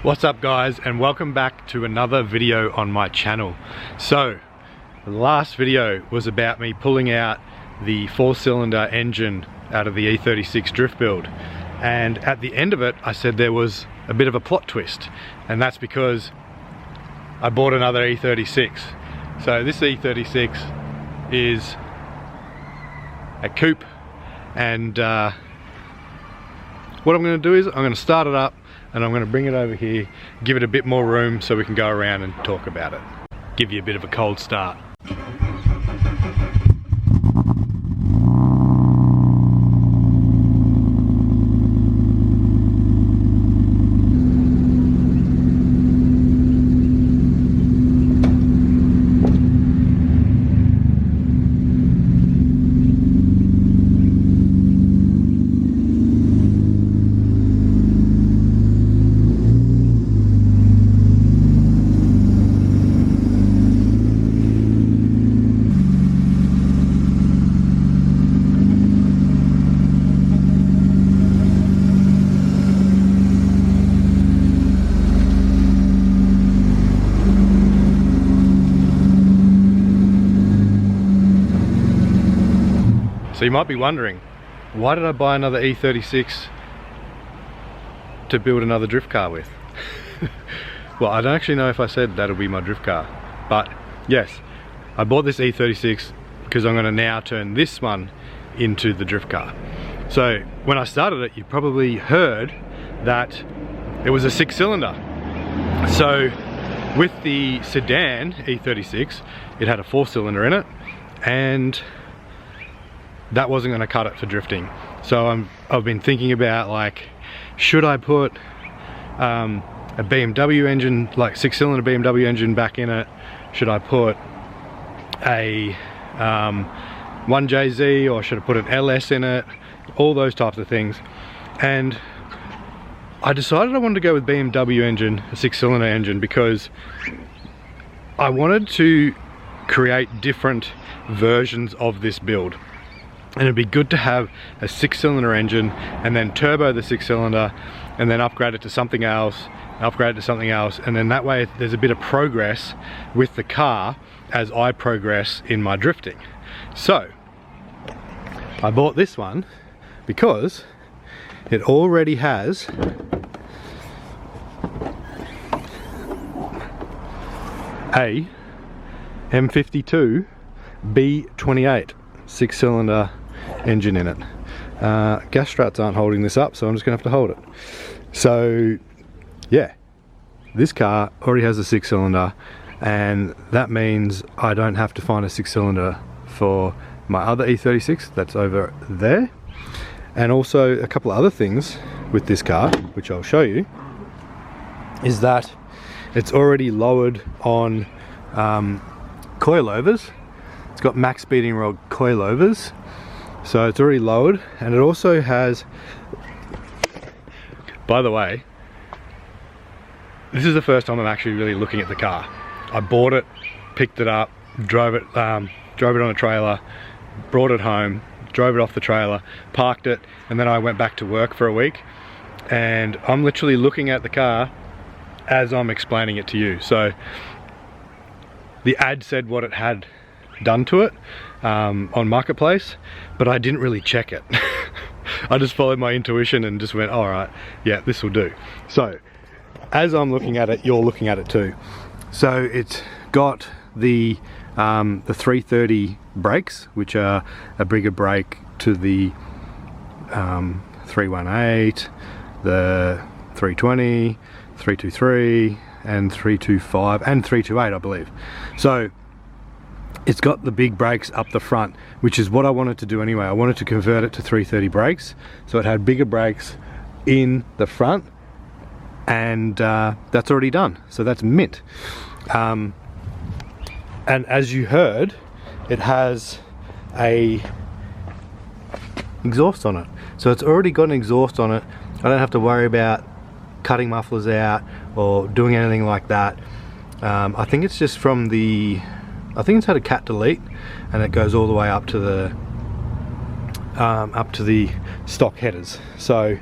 What's up guys, and welcome back to another video on my channel. So the last video was about me pulling out the 4-cylinder engine out of the E36 drift build, and at the end of it I said there was a bit of a plot twist, and that's because I bought another E36. So this E36 is a coupe, and what I'm going to do is I'm going to start it up and I'm going to bring it over here, give it a bit more room so we can go around and talk about it. Give you a bit of a cold start. So you might be wondering, why did I buy another E36 to build another drift car with? Well, I don't actually know if I said that'll be my drift car, but yes, I bought this E36 because I'm going to now turn this one into the drift car. So when I started it, you probably heard that it was a 6-cylinder. So with the sedan E36, it had a 4-cylinder in it, and that wasn't going to cut it for drifting. So I've been thinking about, like, should I put a BMW engine, like 6-cylinder BMW engine back in it? Should I put a 1JZ, or should I put an LS in it? All those types of things. And I decided I wanted to go with BMW engine, a 6-cylinder engine, because I wanted to create different versions of this build. And it'd be good to have a 6-cylinder engine and then turbo the 6-cylinder and then upgrade it to something else, and then that way there's a bit of progress with the car as I progress in my drifting. So I bought this one because it already has a M52 B28 6-cylinder engine in it. Gas struts aren't holding this up, so I'm just gonna have to hold it. So yeah, this car already has a 6-cylinder, and that means I don't have to find a 6-cylinder for my other E36 that's over there. And also a couple of other things with this car, which I'll show you, is that it's already lowered on coilovers. It's got max speeding rod coilovers, so it's already lowered. And it also has, by the way, this is the first time I'm actually really looking at the car. I bought it, picked it up, drove it on a trailer, brought it home, drove it off the trailer, parked it, and then I went back to work for a week. And I'm literally looking at the car as I'm explaining it to you. So the ad said what it had done to it on Marketplace, but I didn't really check it. I just followed my intuition and just went, all right, yeah, this will do. So as I'm looking at it, you're looking at it too. So it's got the 330 brakes, which are a bigger brake to the 318, the 320, 323, and 325, and 328, I believe. So it's got the big brakes up the front, which is what I wanted to do anyway. I wanted to convert it to 330 brakes, so it had bigger brakes in the front, and that's already done. So that's mint. And as you heard, it has a exhaust on it. So it's already got an exhaust on it. I don't have to worry about cutting mufflers out or doing anything like that. I think it's just from the, I think it's had a cat delete, and it goes all the way up to the stock headers. So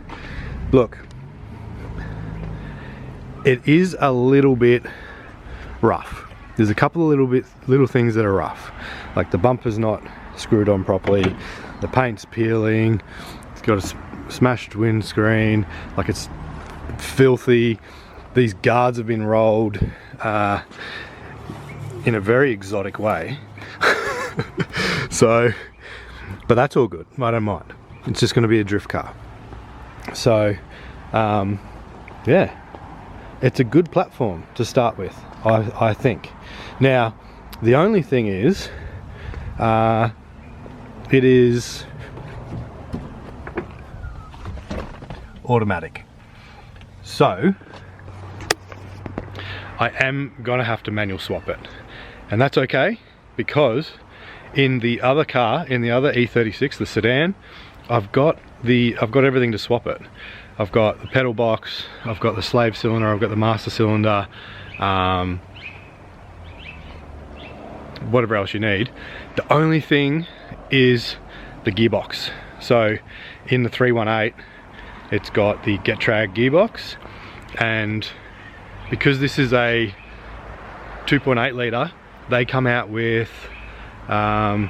look, it is a little bit rough. There's a couple of little things that are rough, like the bumper's not screwed on properly, the paint's peeling, it's got a smashed windscreen, like it's filthy. These guards have been rolled in a very exotic way. So, but that's all good, I don't mind. It's just going to be a drift car. So, yeah, it's a good platform to start with, I think. Now, the only thing is, it is automatic. So, I am gonna have to manual swap it. And that's okay, because in the other car, in the other E36, the sedan, I've got everything to swap it. I've got the pedal box, I've got the slave cylinder, I've got the master cylinder, whatever else you need. The only thing is the gearbox. So in the 318, it's got the Getrag gearbox, and because this is a 2.8 litre, they come out with the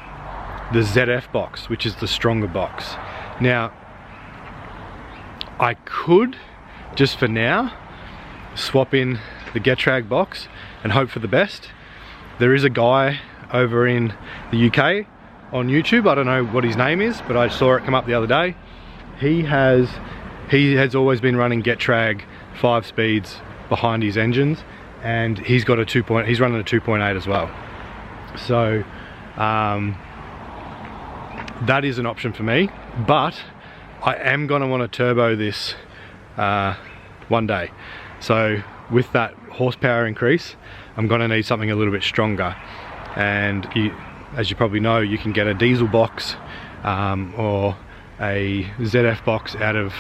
ZF box, which is the stronger box. Now, I could, just for now, swap in the Getrag box and hope for the best. There is a guy over in the UK on YouTube, I don't know what his name is, but I saw it come up the other day. He has always been running Getrag 5 speeds behind his engines, and he's got he's running a 2.8 as well. So that is an option for me, but I am going to want to turbo this one day. So with that horsepower increase, I'm going to need something a little bit stronger. And as you probably know, you can get a diesel box or a ZF box out of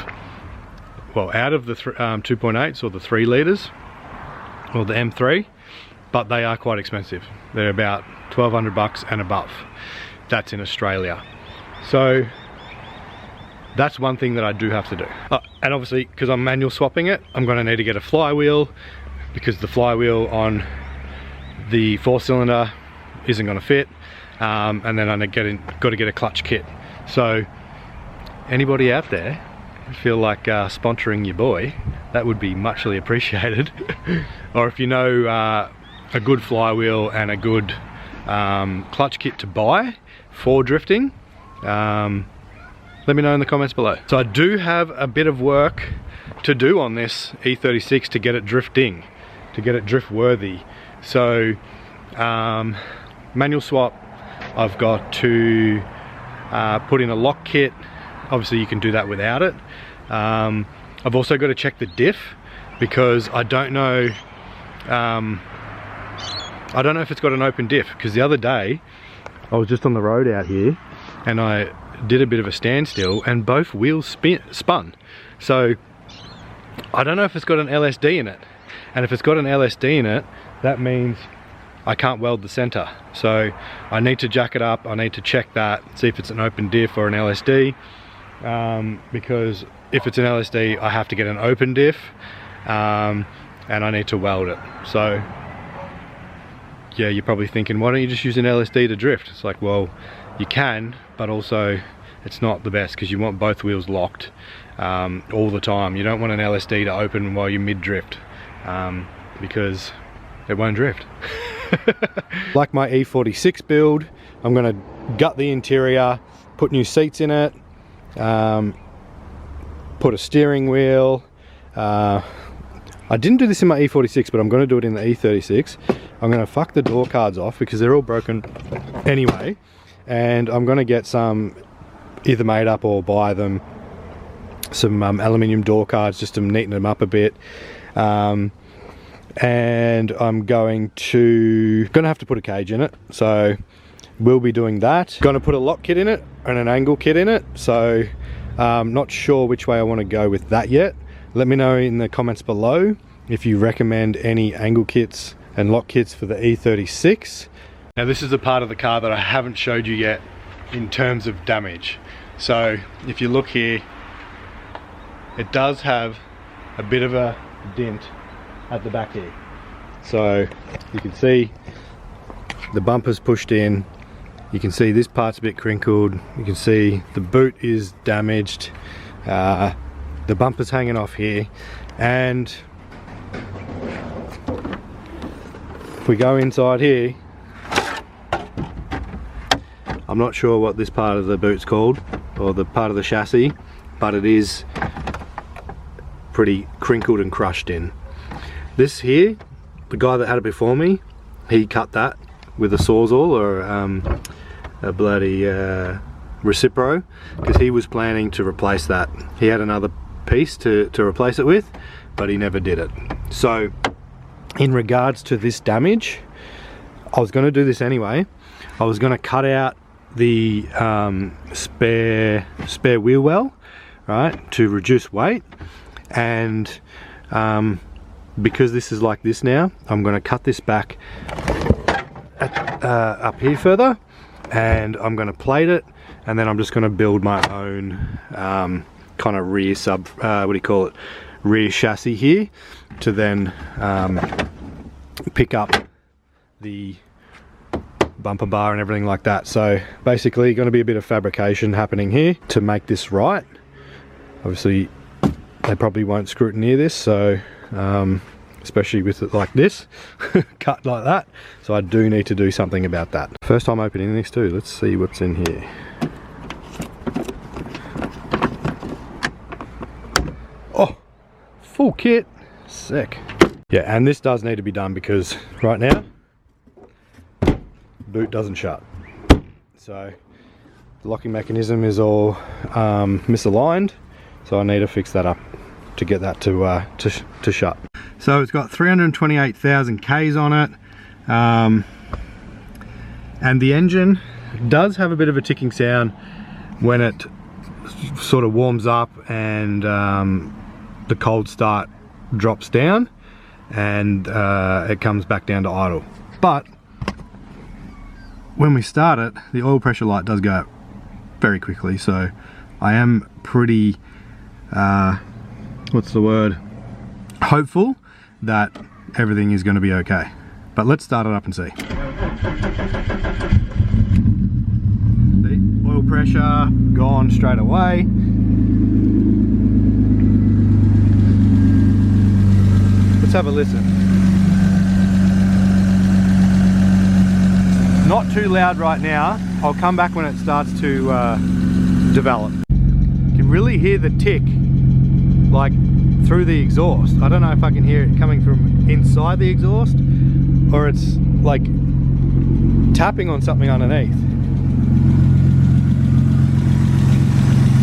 the 2.8s or the 3 litres or the M3, but they are quite expensive. They're about 1,200 bucks and above. That's in Australia. So that's one thing that I do have to do. And obviously, because I'm manual swapping it, I'm going to need to get a flywheel, because the flywheel on the 4-cylinder isn't going to fit, and then I got to get a clutch kit. So anybody out there feel like sponsoring your boy, that would be muchly appreciated. Or if you know a good flywheel and a good clutch kit to buy for drifting, let me know in the comments below. So I do have a bit of work to do on this E36 to get it drifting, to get it drift worthy. So manual swap, I've got to put in a lock kit. Obviously you can do that without it. I've also got to check the diff, because I don't know if it's got an open diff, because the other day I was just on the road out here and I did a bit of a standstill and both wheels spun. So I don't know if it's got an LSD in it, and if it's got an LSD in it, that means I can't weld the center. So I need to jack it up, I need to check that, see if it's an open diff or an LSD, because if it's an LSD, I have to get an open diff, and I need to weld it. So yeah, you're probably thinking, why don't you just use an LSD to drift? It's like, well, you can, but also it's not the best, because you want both wheels locked all the time. You don't want an LSD to open while you're mid-drift, because it won't drift. Like my E46 build, I'm going to gut the interior, put new seats in it, put a steering wheel. I didn't do this in my E46, but I'm going to do it in the E36. I'm going to fuck the door cards off, because they're all broken anyway, and I'm going to get some either made up or buy them, some aluminium door cards just to neaten them up a bit. And I'm going to have to put a cage in it, so we'll be doing that. Going to put a lock kit in it and an angle kit in it, so not sure which way I want to go with that yet. Let me know in the comments below if you recommend any angle kits and lock kits for the E36. Now this is the part of the car that I haven't showed you yet in terms of damage. So if you look here, it does have a bit of a dent at the back here. So you can see the bumper's pushed in. You can see this part's a bit crinkled. You can see the boot is damaged. The bumper's hanging off here. And if we go inside here, I'm not sure what this part of the boot's called, or the part of the chassis, but it is pretty crinkled and crushed in. This here, the guy that had it before me, he cut that with a Sawzall or a bloody Recipro, because he was planning to replace that. He had another piece to replace it with, but he never did it. So in regards to this damage, I was going to do this anyway. I was going to cut out the spare wheel well, right, to reduce weight, and because this is like this now, I'm going to cut this back up here further, and I'm going to plate it, and then I'm just going to build my own kind of rear rear chassis here to then pick up the bumper bar and everything like that. So basically going to be a bit of fabrication happening here to make this right. Obviously they probably won't scrutineer this, so especially with it like this cut like that, so I do need to do something about that. First time opening this too. Let's see what's in here. Oh, full kit, sick. Yeah, and this does need to be done because right now boot doesn't shut, so the locking mechanism is all misaligned, so I need to fix that up to get that to shut. So it's got 328,000 Ks on it, and the engine does have a bit of a ticking sound when it sort of warms up and the cold start drops down and it comes back down to idle. But when we start it, the oil pressure light does go up very quickly, so I am pretty what's the word, hopeful that everything is going to be okay. But let's start it up and see. The oil pressure gone straight away. Let's have a listen. Not too loud right now. I'll come back when it starts to develop. You can really hear the tick, like through the exhaust. I don't know if I can hear it coming from inside the exhaust or it's like tapping on something underneath.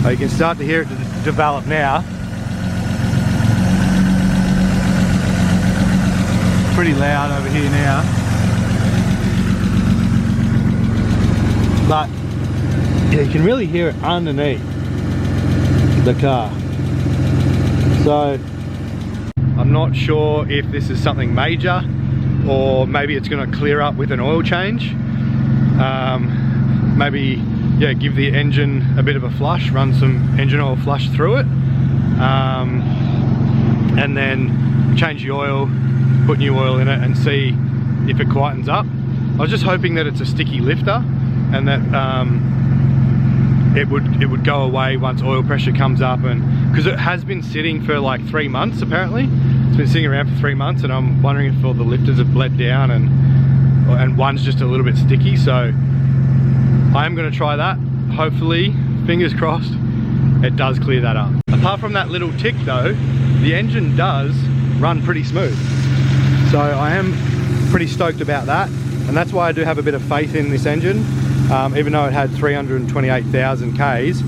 Oh, you can start to hear it develop now. Pretty loud over here now. But yeah, you can really hear it underneath the car. So I'm not sure if this is something major or maybe it's going to clear up with an oil change. Maybe, yeah, give the engine a bit of a flush, run some engine oil flush through it, and then change the oil, put new oil in it and see if it quietens up. I was just hoping that it's a sticky lifter and that it would go away once oil pressure comes up, and because it has been sitting for like 3 months apparently. It's been sitting around for 3 months, and I'm wondering if all the lifters have bled down and one's just a little bit sticky. So I am going to try that. Hopefully, fingers crossed, it does clear that up. Apart from that little tick though, the engine does run pretty smooth. So I am pretty stoked about that, and that's why I do have a bit of faith in this engine. Even though it had 328,000 Ks,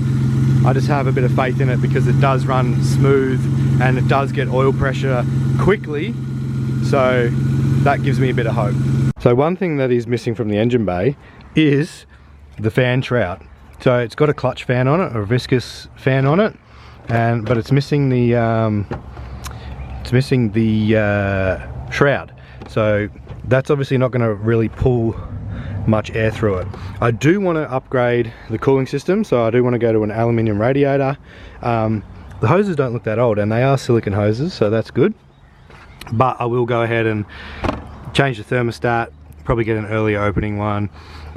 I just have a bit of faith in it because it does run smooth and it does get oil pressure quickly, so that gives me a bit of hope. So one thing that is missing from the engine bay is the fan shroud. So it's got a clutch fan on it, or a viscous fan on it, but it's missing the shroud. So that's obviously not going to really pull much air through it. I do want to upgrade the cooling system, so I do want to go to an aluminium radiator. The hoses don't look that old, and they are silicone hoses, so that's good. but I will go ahead and change the thermostat, probably get an earlier opening one,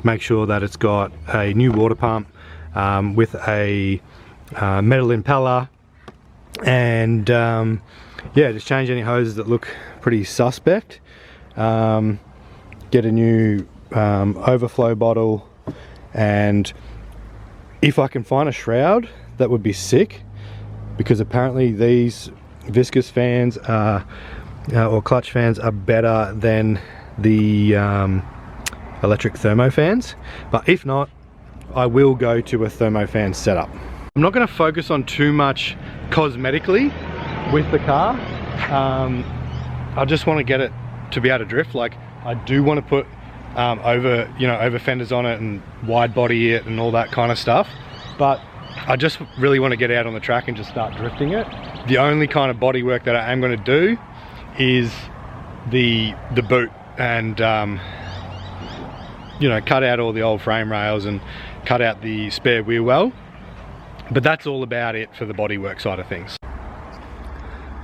make sure that it's got a new water pump with a metal impeller, and yeah, just change any hoses that look pretty suspect, get a new overflow bottle, and if I can find a shroud, that would be sick, because apparently these viscous fans are, or clutch fans are better than the electric thermo fans. But if not, I will go to a thermo fan setup. I'm not going to focus on too much cosmetically with the car. I just want to get it to be able to drift. Like, I do want to put over fenders on it and wide body it and all that kind of stuff, but I just really want to get out on the track and just start drifting it. The only kind of body work that I am going to do is the boot, and you know, cut out all the old frame rails and cut out the spare wheel well, but that's all about it for the bodywork side of things.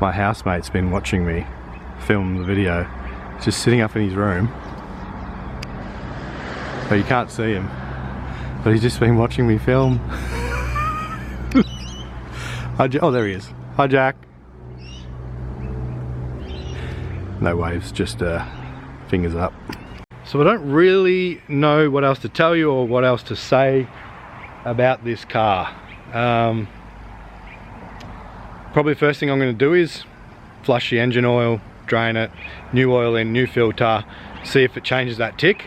My housemate's been watching me film the video. He's just sitting up in his room, so you can't see him, but he's just been watching me film. Oh, there he is. Hi, Jack. No waves, just fingers up. So I don't really know what else to tell you or what else to say about this car. Probably the first thing I'm going to do is flush the engine oil, drain it, new oil in, new filter, see if it changes that tick.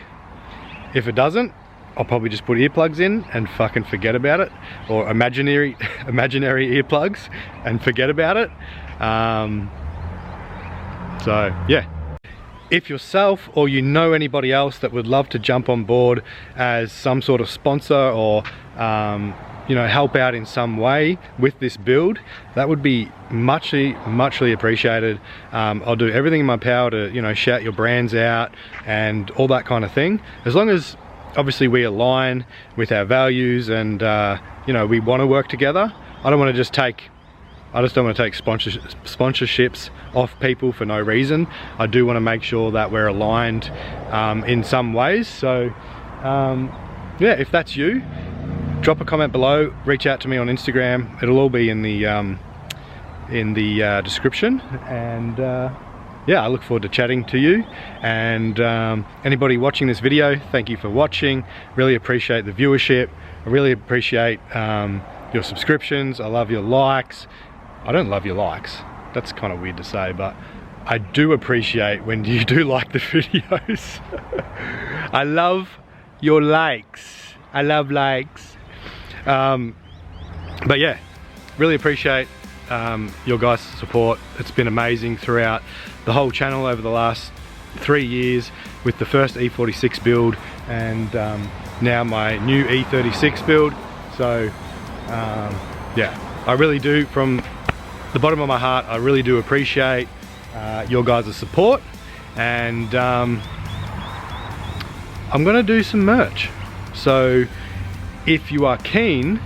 If it doesn't, I'll probably just put earplugs in and fucking forget about it, or imaginary earplugs and forget about it. So yeah, if yourself or you know anybody else that would love to jump on board as some sort of sponsor, or you know, help out in some way with this build, that would be muchly appreciated. I'll do everything in my power to, you know, shout your brands out and all that kind of thing, as long as obviously we align with our values and you know, we want to work together. I don't want to just take sponsorships off people for no reason. I do want to make sure that we're aligned in some ways. So yeah, if that's you, drop a comment below, reach out to me on Instagram. It'll all be in the description, and yeah, I look forward to chatting to you. And anybody watching this video, thank you for watching. Really appreciate the viewership. I really appreciate your subscriptions. I love your likes. I don't love your likes, that's kind of weird to say, but I do appreciate when you do like the videos. I love your likes. I love likes. But yeah, really appreciate your guys' support. It's been amazing throughout the whole channel over the last 3 years, with the first E36 build and now my new E36 build. So yeah, I really do, from the bottom of my heart, I really do appreciate your guys' support. And I'm gonna do some merch, so if you are keen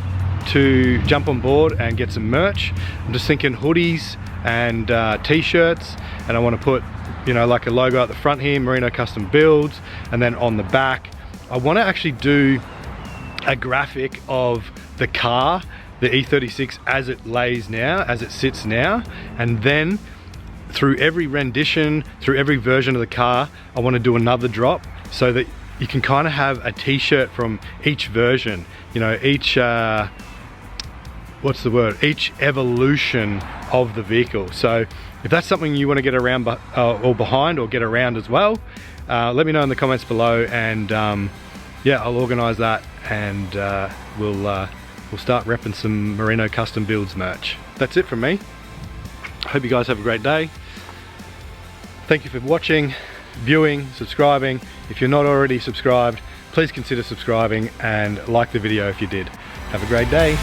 to jump on board and get some merch, I'm just thinking hoodies and t-shirts, and I want to put, you know, like a logo at the front here, Merino Custom Builds, and then on the back I want to actually do a graphic of the car, the E36 as it lays now, as it sits now, and then through every rendition, through every version of the car, I want to do another drop, so that you can kind of have a t-shirt from each version, you know, each what's the word, each evolution of the vehicle. So if that's something you want to get around or behind, or get around as well, let me know in the comments below, and yeah, I'll organize that, and we'll start repping some Merino Custom Builds merch. That's it from me. I hope you guys have a great day. Thank you for watching, viewing, subscribing. If you're not already subscribed, please consider subscribing, and like the video if you did. Have a great day.